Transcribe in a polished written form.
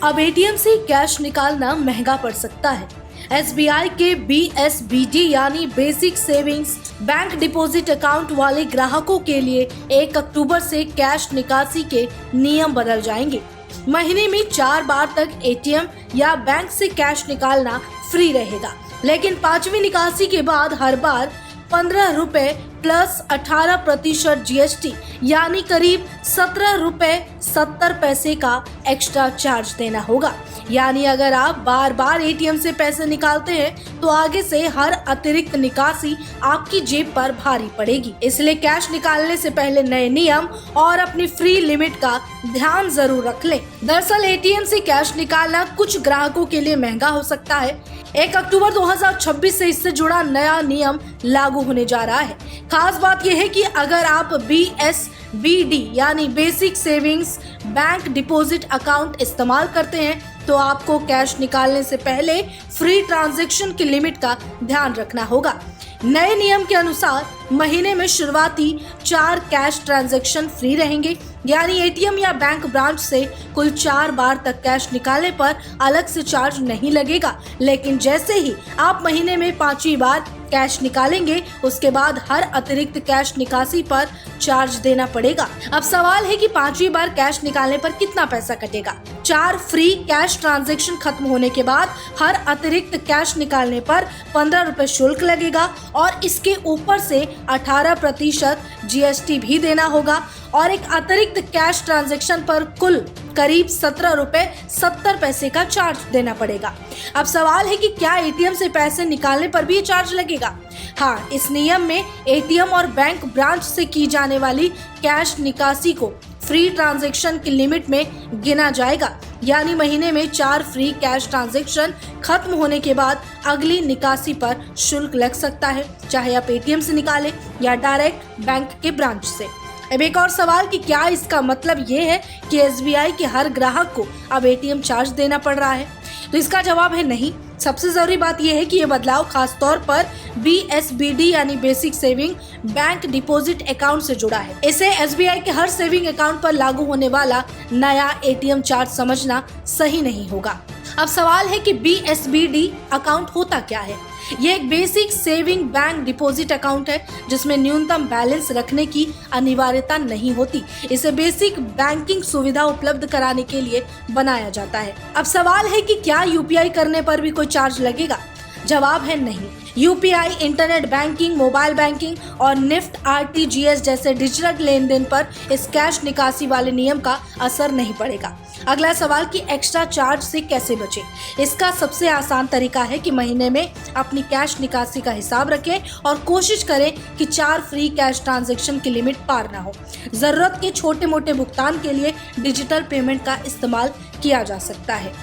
अब एटीएम से कैश निकालना महंगा पड़ सकता है। एसबीआई के BSBD यानी basic savings bank deposit account वाले ग्राहकों के लिए 1 अक्टूबर से कैश निकासी के नियम बदल जाएंगे। महीने में 4 बार तक एटीएम या बैंक से कैश निकालना फ्री रहेगा, लेकिन 5वीं निकासी के बाद हर बार 15 रुपए प्लस 18% GST यानी करीब 17 रुपए 70 पैसे का एक्स्ट्रा चार्ज देना होगा। यानी अगर आप बार बार एटीएम से पैसे निकालते हैं तो आगे से हर अतिरिक्त निकासी आपकी जेब पर भारी पड़ेगी। इसलिए कैश निकालने से पहले नए नियम और अपनी फ्री लिमिट का ध्यान जरूर रख लें। दरअसल एटीएम से कैश निकालना कुछ ग्राहकों के लिए महंगा हो सकता है। 1 अक्टूबर 2026 से इससे जुड़ा नया नियम लागू होने जा रहा है। खास बात यह है कि अगर आप BSBD यानी basic savings bank deposit account इस्तेमाल करते हैं तो आपको कैश निकालने से पहले फ्री ट्रांजैक्शन की लिमिट का ध्यान रखना होगा। नए नियम के अनुसार महीने में शुरुआती 4 कैश ट्रांजैक्शन फ्री रहेंगे, यानी एटीएम या बैंक ब्रांच से कुल 4 बार तक कैश निकालने पर अलग से चार्ज नहीं लगेगा। लेकिन जैसे ही आप महीने में 5वीं बार कैश निकालेंगे उसके बाद हर अतिरिक्त कैश निकासी पर चार्ज देना पड़ेगा। अब सवाल है कि 5वीं बार कैश निकालने पर कितना पैसा कटेगा। 4 फ्री कैश ट्रांजैक्शन खत्म होने के बाद हर अतिरिक्त कैश निकालने पर 15 रुपए शुल्क लगेगा और इसके ऊपर से 18% GST भी देना होगा और एक अतिरिक्त कैश ट्रांजैक्शन पर कुल करीब 17 रुपए 70 पैसे का चार्ज देना पड़ेगा। अब सवाल है कि क्या एटीएम से पैसे निकालने पर भी ये चार्ज लगेगा? हाँ, इस नियम में एटीएम और बैंक ब्रांच से की जाने वाली कैश निकासी को फ्री ट्रांजैक्शन की लिमिट में गिना जाएगा, यानी महीने में 4 फ्री कैश ट्रांजैक्शन खत्म होने के बाद अगली निकासी पर शुल्क लग सकता है, चाहे आप एटीएम से निकालें या डायरेक्ट बैंक के ब्रांच से। अब एक और सवाल कि क्या इसका मतलब ये है कि एसबीआई के हर ग्राहक को अब एटीएम चार्ज देना पड़ रहा है? तो इसका जवाब है नहीं। सबसे जरूरी बात यह है कि ये बदलाव खास तौर पर BSBD यानी basic saving bank deposit account से जुड़ा है। इसे एसबीआई के हर सेविंग अकाउंट पर लागू होने वाला नया एटीएम चार्ज समझना सही नहीं होगा। अब सवाल है कि BSBD अकाउंट होता क्या है? ये एक basic saving bank deposit account है जिसमें न्यूनतम बैलेंस रखने की अनिवार्यता नहीं होती। इसे बेसिक बैंकिंग सुविधा उपलब्ध कराने के लिए बनाया जाता है। अब सवाल है कि क्या यूपीआई करने पर भी कोई चार्ज लगेगा? जवाब है नहीं। UPI, internet banking, mobile banking और निफ्ट RTGS जैसे डिजिटल लेन देन पर इस कैश निकासी वाले नियम का असर नहीं पड़ेगा। अगला सवाल कि एक्स्ट्रा चार्ज से कैसे बचें? इसका सबसे आसान तरीका है कि महीने में अपनी कैश निकासी का हिसाब रखें और कोशिश करें कि 4 फ्री कैश ट्रांजैक्शन की लिमिट पार ना हो। जरूरत के छोटे मोटे भुगतान के लिए डिजिटल पेमेंट का इस्तेमाल किया जा सकता है।